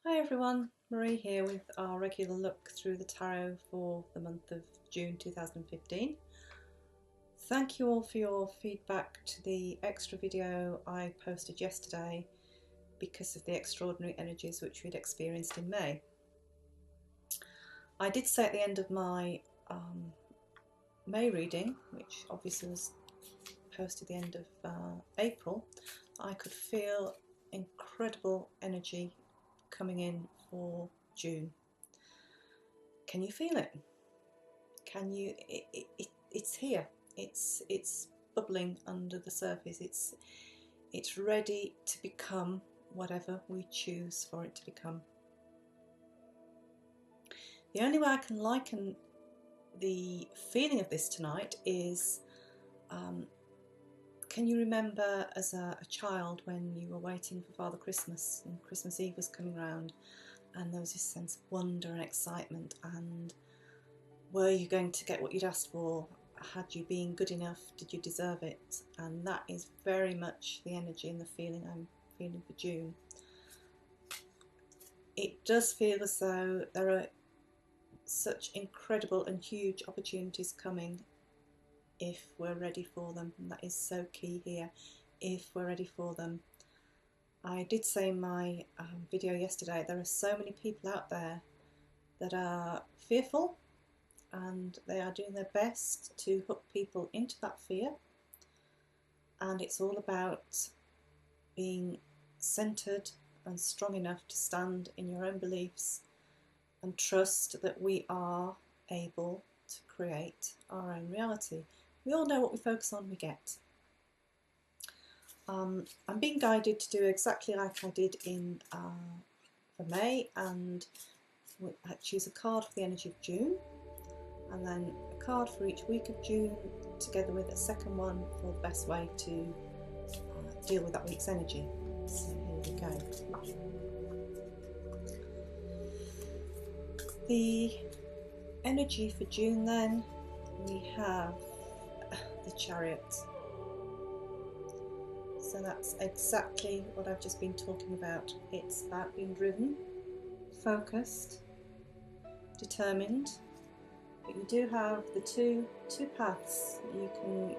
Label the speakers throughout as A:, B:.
A: Hi everyone, Marie here with our regular look through the tarot for the month of June 2015. Thank you all for your feedback to the extra video I posted yesterday because of the extraordinary energies which we'd experienced in May. I did say at the end of my May reading, which obviously was posted at the end of April, I could feel incredible energy coming in for June. Can you feel it? Can you? It's here. It's bubbling under the surface. It's ready to become whatever we choose for it to become. The only way I can liken the feeling of this tonight is, can you remember as a child when you were waiting for Father Christmas and Christmas Eve was coming round, and there was this sense of wonder and excitement, and were you going to get what you'd asked for? Had you been good enough? Did you deserve it? And that is very much the energy and the feeling I'm feeling for June. It does feel as though there are such incredible and huge opportunities coming if we're ready for them, and that is so key here, if we're ready for them. I did say in my video yesterday, there are so many people out there that are fearful, and they are doing their best to hook people into that fear, and it's all about being centered and strong enough to stand in your own beliefs and trust that we are able to create our own reality. We all know what we focus on, we get. I'm being guided to do exactly like I did in for May, and I choose a card for the energy of June, and then a card for each week of June, together with a second one for the best way to deal with that week's energy. So here we go. The energy for June, then, we have the Chariot. So that's exactly what I've just been talking about. It's about being driven, focused, determined. But you do have the two paths. You can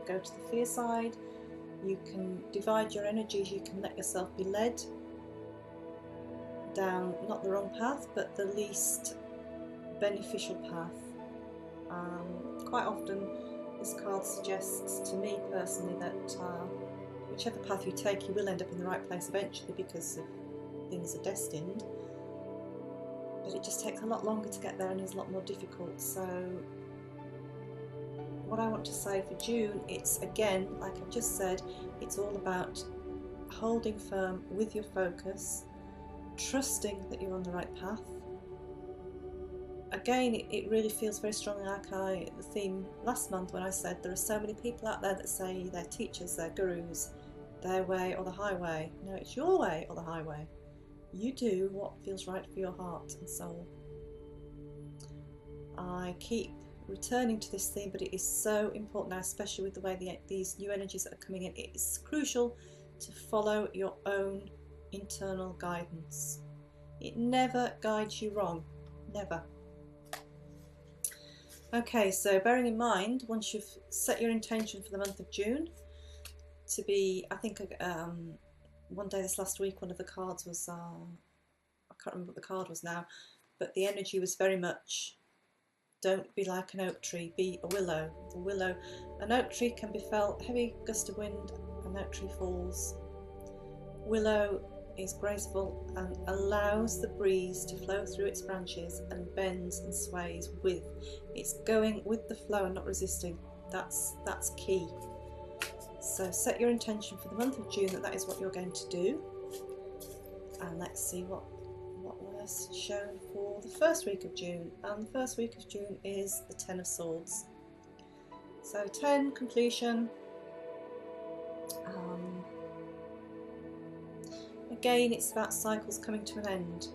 A: go to the fear side. You can divide your energies. You can let yourself be led down not the wrong path, but the least beneficial path. Quite often, this card suggests to me personally that whichever path you take, you will end up in the right place eventually because of things are destined. But it just takes a lot longer to get there and is a lot more difficult. So what I want to say for June, it's again, like I've just said, it's all about holding firm with your focus, trusting that you're on the right path. Again, it really feels very strongly like the theme last month when I said there are so many people out there that say they're teachers, they're gurus, their way or the highway. No, it's your way or the highway. You do what feels right for your heart and soul. I keep returning to this theme, but it is so important now, especially with the way these new energies that are coming in. It is crucial to follow your own internal guidance. It never guides you wrong, never. Okay, so bearing in mind, once you've set your intention for the month of June to be, I think one day this last week, one of the cards was, I can't remember what the card was now, but the energy was very much, don't be like an oak tree, be a willow. The willow, an oak tree can be felt, heavy gust of wind, an oak tree falls. Willow is graceful and allows the breeze to flow through its branches and bends and sways with. It's going with the flow and not resisting. That's key. So set your intention for the month of June that is what you're going to do. And let's see what was shown for the first week of June. And the first week of June is the Ten of Swords. So 10, completion. Again, it's about cycles coming to an end.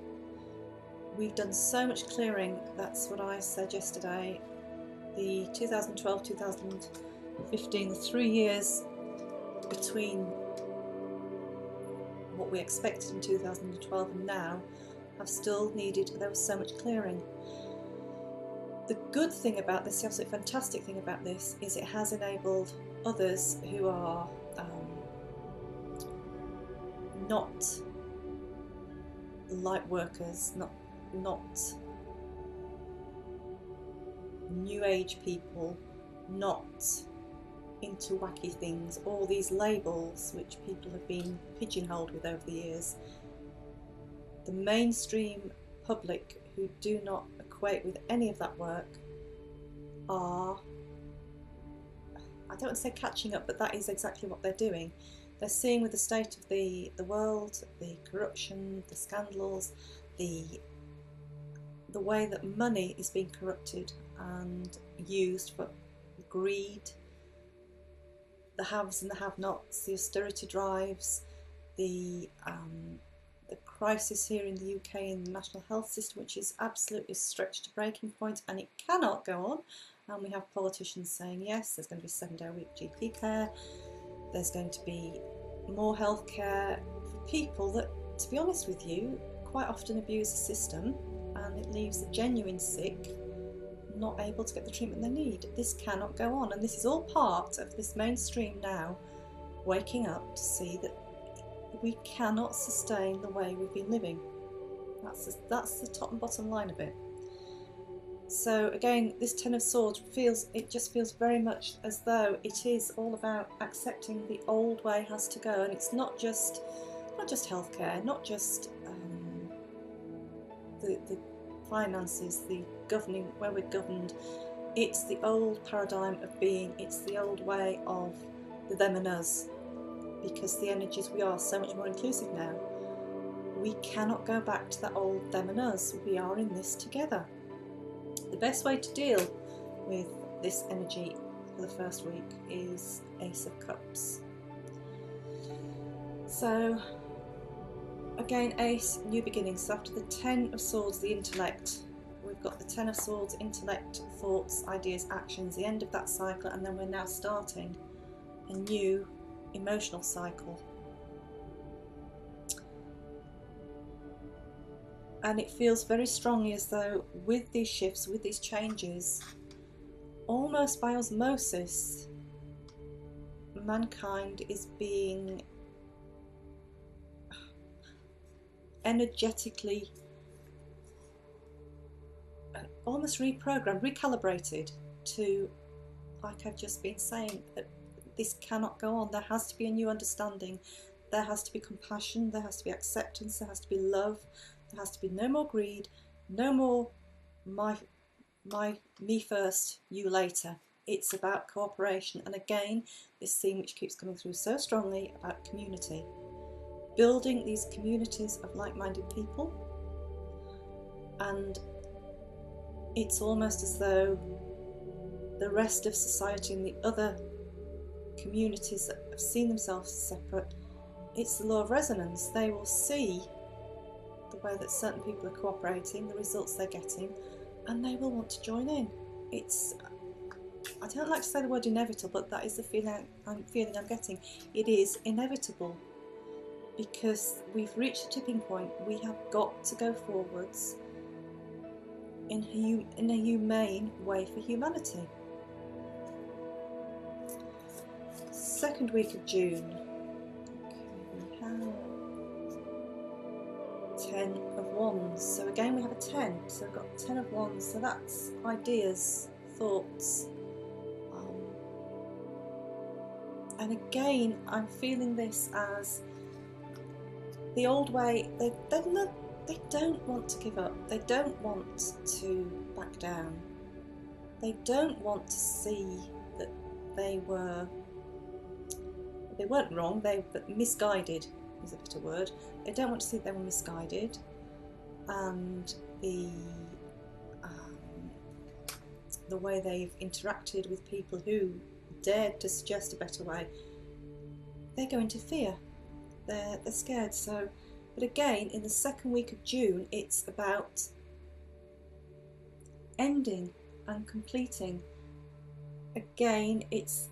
A: We've done so much clearing, that's what I said yesterday. The 2012-2015, the 3 years between what we expected in 2012 and now, have still needed, there was so much clearing. The good thing about this, the absolutely fantastic thing about this, is it has enabled others who are not light workers, not new age people, not into wacky things, all these labels which people have been pigeonholed with over the years. The mainstream public who do not equate with any of that work are, I don't want to say catching up, but that is exactly what they're doing. They're seeing with the state of the world, the corruption, the scandals, the way that money is being corrupted and used for greed, the haves and the have-nots, the austerity drives, the crisis here in the UK in the national health system, which is absolutely stretched to breaking point, and it cannot go on. And we have politicians saying, yes, there's going to be 7-day-a-week GP care, there's going to be more health care for people that, to be honest with you, quite often abuse the system, and it leaves the genuine sick not able to get the treatment they need. This cannot go on, and this is all part of this mainstream now waking up to see that we cannot sustain the way we've been living. That's the top and bottom line of it. So again, this Ten of Swords just feels very much as though it is all about accepting the old way has to go, and it's not just healthcare, not just the finances, the governing, where we're governed. It's the old paradigm of being, it's the old way of the them and us, because the energies, we are so much more inclusive now. We cannot go back to that old them and us. We are in this together. The best way to deal with this energy for the first week is Ace of Cups. So again, Ace, new beginnings. So after the Ten of Swords, the intellect, we've got the Ten of Swords, intellect, thoughts, ideas, actions, the end of that cycle, and then we're now starting a new emotional cycle. And it feels very strongly as though with these shifts, with these changes, almost by osmosis, mankind is being energetically almost reprogrammed, recalibrated to, like I've just been saying, that this cannot go on. There has to be a new understanding. There has to be compassion. There has to be acceptance. There has to be love. There has to be no more greed. No more me first, you later. It's about cooperation. And again, this theme which keeps coming through so strongly about community. Building these communities of like-minded people. And it's almost as though the rest of society and the other communities that have seen themselves separate, it's the law of resonance. They will see the way that certain people are cooperating, the results they're getting, and they will want to join in. It's, I don't like to say the word inevitable, but that is the feeling I'm getting. It is inevitable, because we've reached a tipping point. We have got to go forwards in a humane way for humanity. Second week of June. Okay, we have 10 of Wands. So again we have a 10. So we've got 10 of Wands. So that's ideas, thoughts. And again, I'm feeling this as the old way. They don't want to give up. They don't want to back down. They don't want to see that they weren't wrong, but misguided is a better word. They don't want to see that they were misguided, and the way they've interacted with people who dared to suggest a better way. They go into fear. They're scared. So, but again, in the second week of June, it's about ending and completing. Again, it's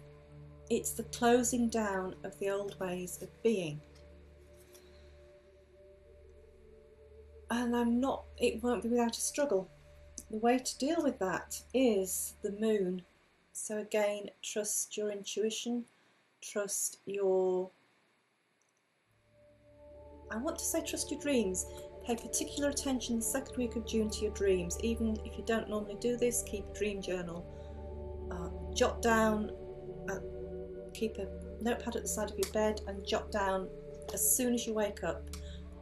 A: the closing down of the old ways of being. and it won't be without a struggle. The way to deal with that is the moon. So again, trust your intuition, trust your, I want to say trust your dreams. Pay particular attention the second week of June to your dreams. Even if you don't normally do this, keep a dream journal. Jot down, keep a notepad at the side of your bed and jot down as soon as you wake up.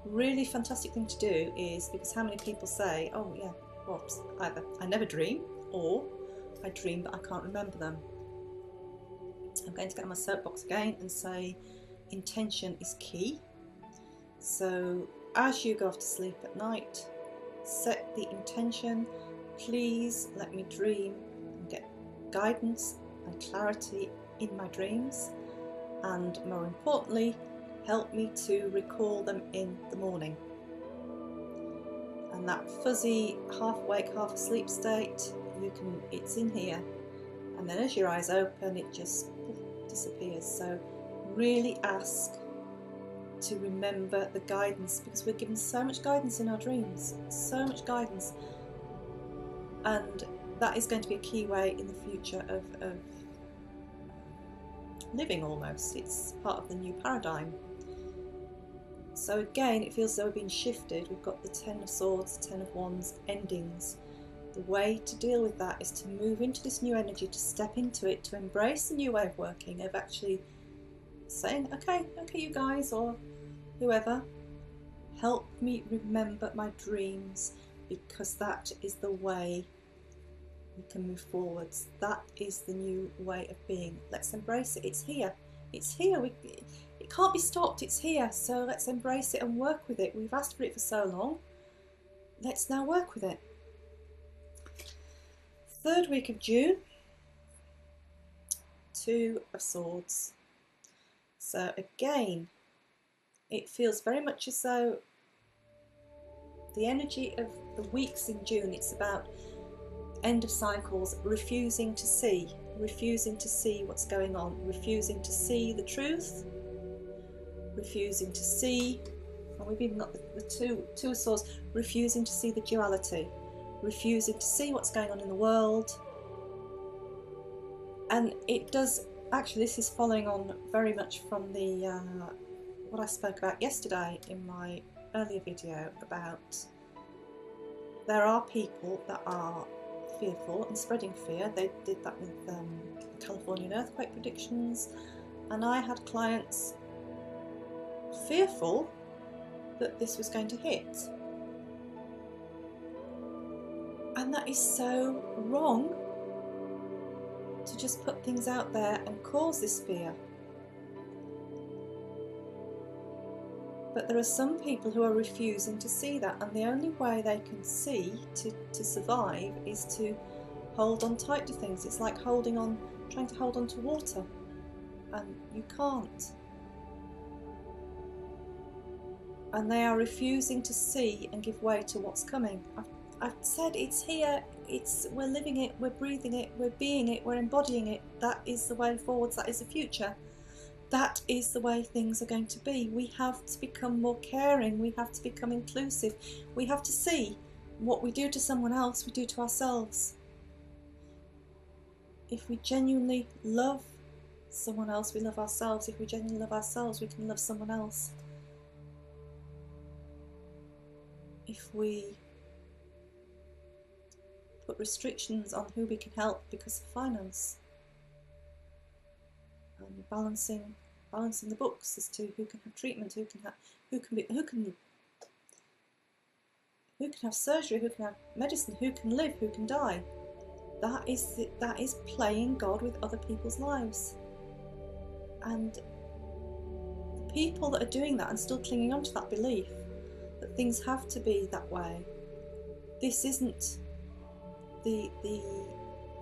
A: Really fantastic thing to do is, because how many people say, oh yeah, whoops, either I never dream or I dream but I can't remember them. I'm going to get on my soapbox again and say intention is key. So as you go off to sleep at night, set the intention, please let me dream and get guidance and clarity in my dreams, and more importantly, help me to recall them in the morning. And that fuzzy half awake, half asleep state, it's in here, and then as your eyes open it just disappears. So really ask to remember the guidance, because we're given so much guidance in our dreams, so much guidance, and that is going to be a key way in the future of living almost. It's part of the new paradigm. So again, it feels as though we've been shifted. We've got the Ten of Swords, Ten of Wands, endings. The way to deal with that is to move into this new energy, to step into it, to embrace the new way of working, of actually saying, okay you guys, or whoever, help me remember my dreams, because that is the way we can move forwards. That is the new way of being. Let's embrace it. It's here. It's here. It can't be stopped. It's here. So let's embrace it and work with it. We've asked for it for so long. Let's now work with it. Third week of June, Two of Swords. So again, it feels very much as though the energy of the weeks in June, it's about end of cycles, refusing to see what's going on, refusing to see the truth, refusing to see, and we've even got the two of Swords, refusing to see the duality, refusing to see what's going on in the world. And it does, actually this is following on very much from the what I spoke about yesterday in my earlier video about there are people that are fearful and spreading fear. They did that with Californian earthquake predictions, and I had clients fearful that this was going to hit, and that is so wrong to just put things out there and cause this fear. But there are some people who are refusing to see that, and the only way they can see to survive is to hold on tight to things. It's like trying to hold on to water, and you can't. And they are refusing to see and give way to what's coming. I've said it's here, we're living it, we're breathing it, we're being it, we're embodying it. That is the way forwards, that is the future. That is the way things are going to be. We have to become more caring, we have to become inclusive, we have to see what we do to someone else, we do to ourselves. If we genuinely love someone else, we love ourselves. If we genuinely love ourselves, we can love someone else. If we put restrictions on who we can help because of finance, and balancing the books as to who can have treatment, who can have surgery, who can have medicine, who can live, who can die. That is playing God with other people's lives. And the people that are doing that and still clinging on to that belief that things have to be that way, this isn't the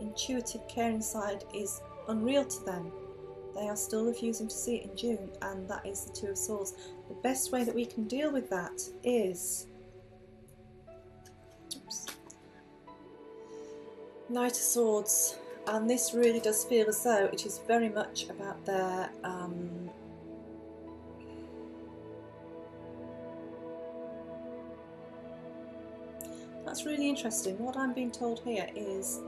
A: intuitive caring side is unreal to them. They are still refusing to see it in June, and that is the Two of Swords. The best way that we can deal with that is Knight of Swords, and this really does feel as though it is very much about their That's really interesting. What I'm being told here is,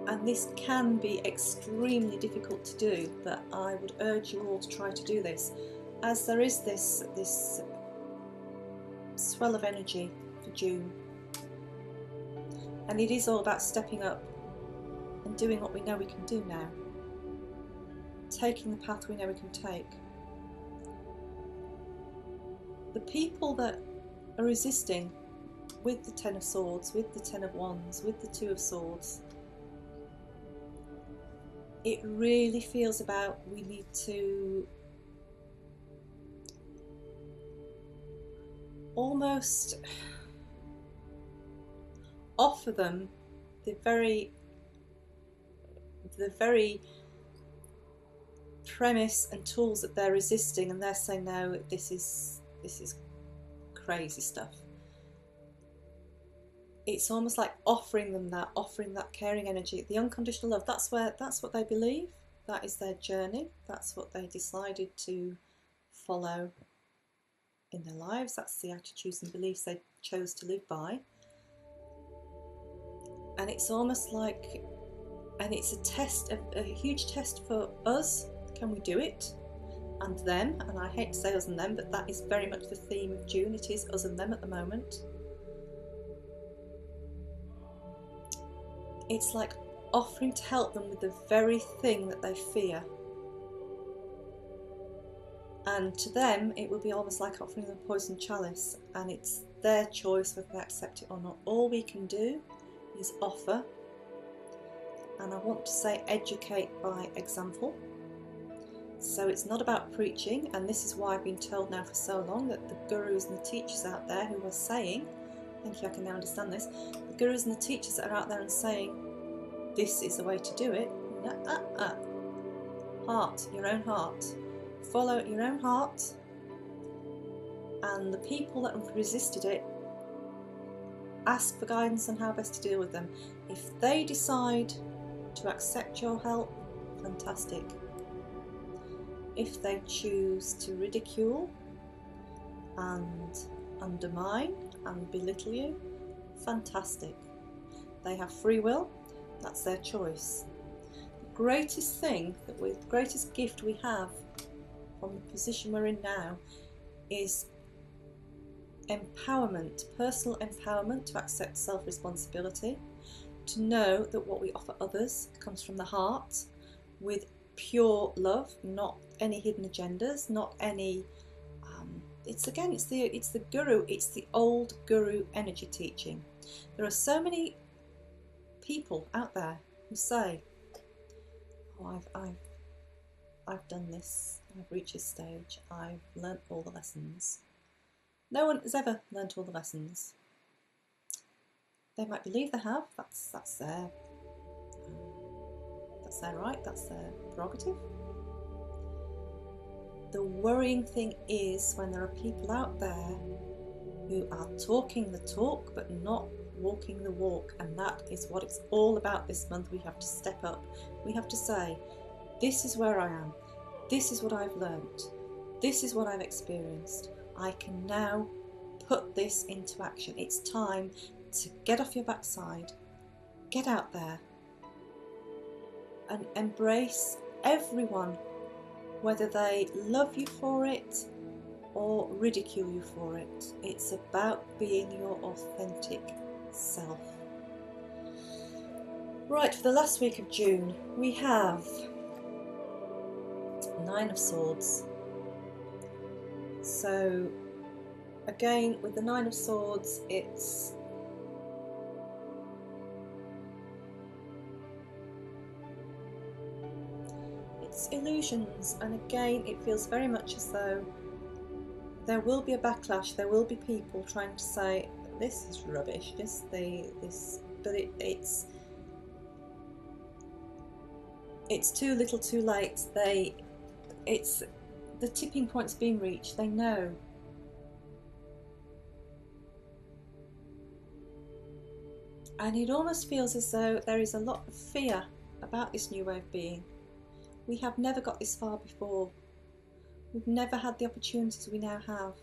A: and this can be extremely difficult to do, but I would urge you all to try to do this, as there is this swell of energy for June, and it is all about stepping up and doing what we know we can do now, taking the path we know we can take. The people that are resisting with the Ten of Swords, with the Ten of Wands, with the Two of Swords, it really feels about we need to almost offer them the very premise and tools that they're resisting, and they're saying, no, this is crazy stuff. It's almost like offering them that, offering that caring energy, the unconditional love. That's what they believe. That is their journey. That's what they decided to follow in their lives. That's the attitudes and beliefs they chose to live by. And it's almost like, and it's a test, a huge test for us. Can we do it? And them. And I hate to say us and them, but that is very much the theme of June. It is us and them at the moment. It's like offering to help them with the very thing that they fear. And to them, it would be almost like offering them a poison chalice, and it's their choice whether they accept it or not. All we can do is offer, and I want to say educate by example. So it's not about preaching, and this is why I've been told now for so long that the gurus and the teachers out there who are saying, thank you, I can now understand this, the gurus and the teachers that are out there and saying, this is the way to do it. Heart, your own heart. Follow your own heart, and the people that have resisted it, ask for guidance on how best to deal with them. If they decide to accept your help, fantastic. If they choose to ridicule and undermine and belittle you, fantastic. They have free will, that's their choice. The greatest thing, the greatest gift we have from the position we're in now is empowerment, personal empowerment to accept self-responsibility, to know that what we offer others comes from the heart with pure love, not any hidden agendas, not any it's the guru, it's the old guru energy teaching. There are so many people out there who say, oh, I've done this, I've reached this stage, I've learnt all the lessons. No one has ever learnt all the lessons. They might believe they have, that's their right, that's their prerogative. The worrying thing is when there are people out there who are talking the talk but not walking the walk, and that is what it's all about this month. We have to step up. We have to say, this is where I am, this is what I've learnt, this is what I've experienced. I can now put this into action. It's time to get off your backside, get out there and embrace everyone, whether they love you for it or ridicule you for it. It's about being your authentic self. Right, for the last week of June, we have Nine of Swords. So again, with the Nine of Swords, it's illusions, and again it feels very much as though there will be a backlash. There will be people trying to say this is rubbish, but it's too little too late. It's the tipping point's been reached, they know. And it almost feels as though there is a lot of fear about this new way of being. We have never got this far before. We've never had the opportunities we now have.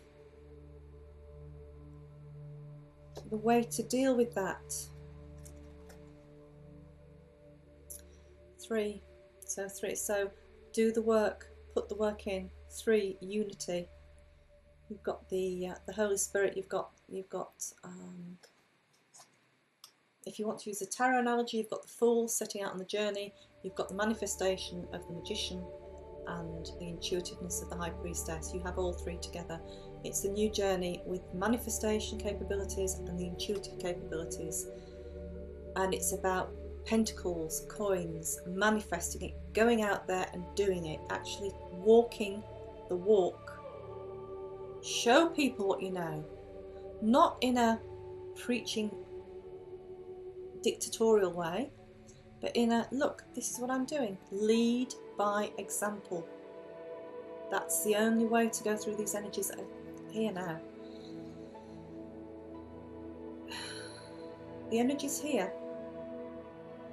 A: the way to deal with that. 3. So 3. So do the work, put the work in. 3. Unity. You've got the Holy Spirit. You've got if you want to use a tarot analogy, you've got the Fool setting out on the journey. You've got the manifestation of the Magician and the intuitiveness of the High Priestess. You have all 3 together. It's the new journey with manifestation capabilities and the intuitive capabilities. And it's about pentacles, coins, manifesting it, going out there and doing it, actually walking the walk. Show people what you know, not in a preaching dictatorial way, but in a, look, this is what I'm doing. Lead by example. That's the only way to go through these energies that are here now. The energy's here,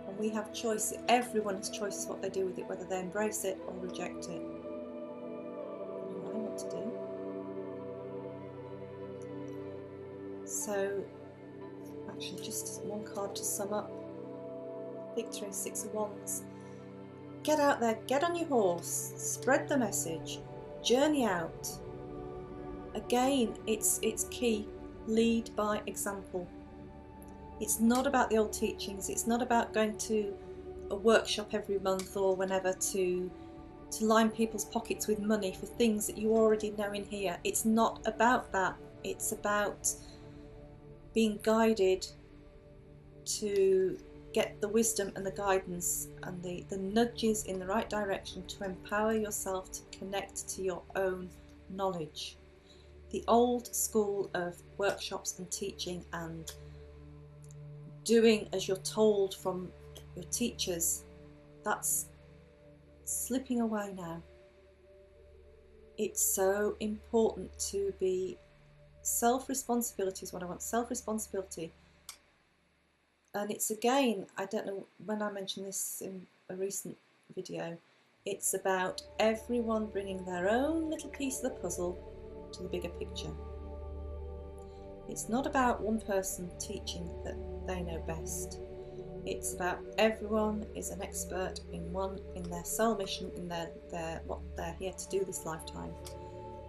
A: and we have choice. Everyone has choices what they do with it, whether they embrace it or reject it. What I want to do. So, actually, just one card to sum up. Victory, 6 of Wands. Get out there, get on your horse, spread the message, journey out. Again, it's key. Lead by example. It's not about the old teachings. It's not about going to a workshop every month or whenever to line people's pockets with money for things that you already know in here. It's not about that. It's about being guided to get the wisdom and the guidance and the nudges in the right direction to empower yourself to connect to your own knowledge. The old school of workshops and teaching and doing as you're told from your teachers, that's slipping away now. It's so important to be self-responsibility is what I want, self-responsibility. And it's again, I don't know when I mentioned this in a recent video, it's about everyone bringing their own little piece of the puzzle to the bigger picture. It's not about one person teaching that they know best. It's about everyone is an expert in their soul mission, in their what they're here to do this lifetime.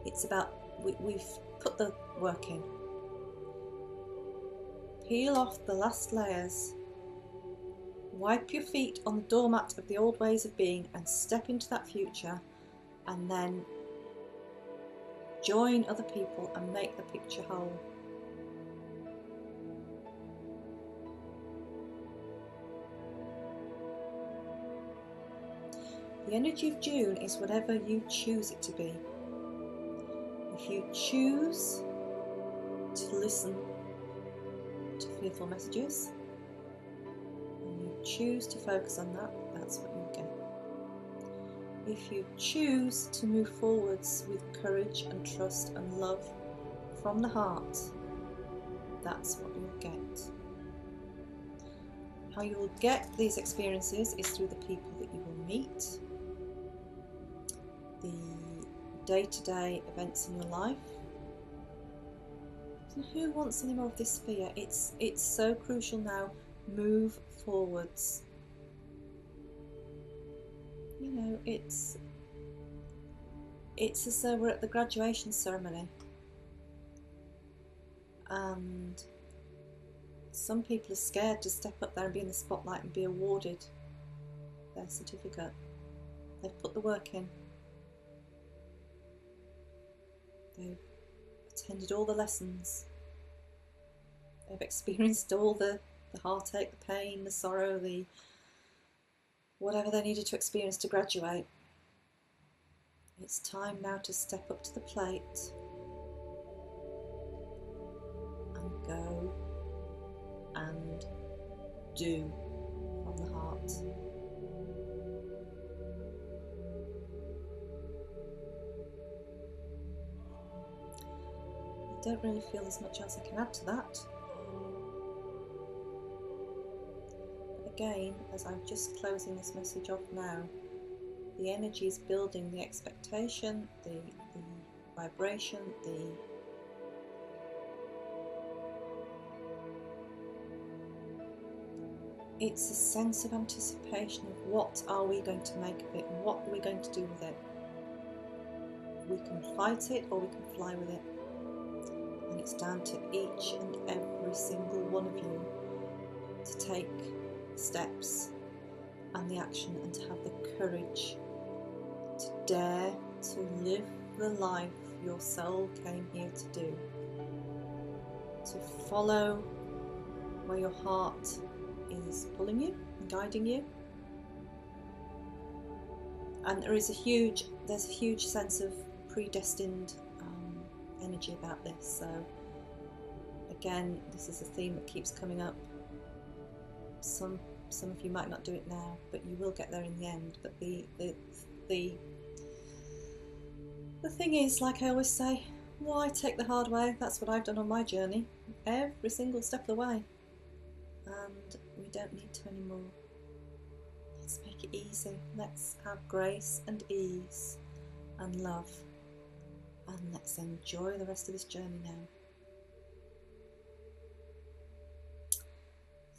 A: It's about we've put the work in. Peel off the last layers, wipe your feet on the doormat of the old ways of being and step into that future, and then join other people and make the picture whole. The energy of June is whatever you choose it to be. If you choose to listen to fearful messages, and you choose to focus on that, that's what you get. If you choose to move forwards with courage and trust and love from the heart, that's what you'll get. How you will get these experiences is through the people that you will meet, the day-to-day events in your life. So who wants any more of this fear? It's so crucial now. Move forwards. You know, it's as though we're at the graduation ceremony, and some people are scared to step up there and be in the spotlight and be awarded their certificate. They've put the work in. They've attended all the lessons. They've experienced all the heartache, the pain, the sorrow, the whatever they needed to experience to graduate. It's time now to step up to the plate and go and do from the heart. I don't really feel there's much else I can add to that. But again, as I'm just closing this message off now, the energy is building, the expectation, the vibration, it's a sense of anticipation of what are we going to make of it, what are we going to do with it. We can fight it or we can fly with it. And it's down to each and every single one of you to take steps and the action and to have the courage to dare to live the life your soul came here to do. To follow where your heart is pulling you and guiding you. And there's a huge sense of predestined energy about this. So again, this is a theme that keeps coming up. Some of you might not do it now, but you will get there in the end. But the thing is, like I always say, why take the hard way? That's what I've done on my journey, every single step of the way. And we don't need to anymore. Let's make it easy. Let's have grace and ease and love. And let's enjoy the rest of this journey now.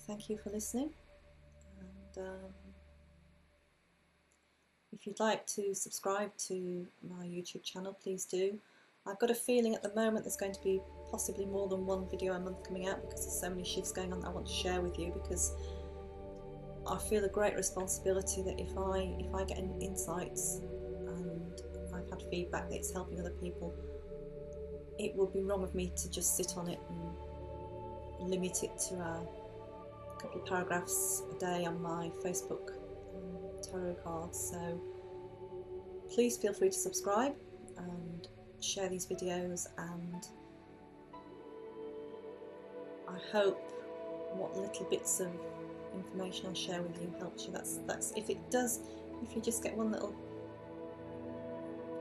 A: Thank you for listening. And if you'd like to subscribe to my YouTube channel, please do. I've got a feeling at the moment there's going to be possibly more than one video a month coming out because there's so many shifts going on that I want to share with you, because I feel a great responsibility that if I get any insights and I've had feedback that it's helping other people, it would be wrong of me to just sit on it and limit it to a couple of paragraphs a day on my Facebook tarot cards. So please feel free to subscribe and share these videos, and I hope what little bits of information I share with you helps you. That's if it does, if you just get one little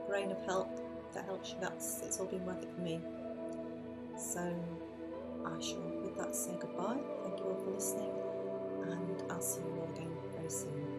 A: grain of help that helps you, it's all been worth it for me. So I shall with that say goodbye. Thank you all for listening, and I'll see you all again very soon.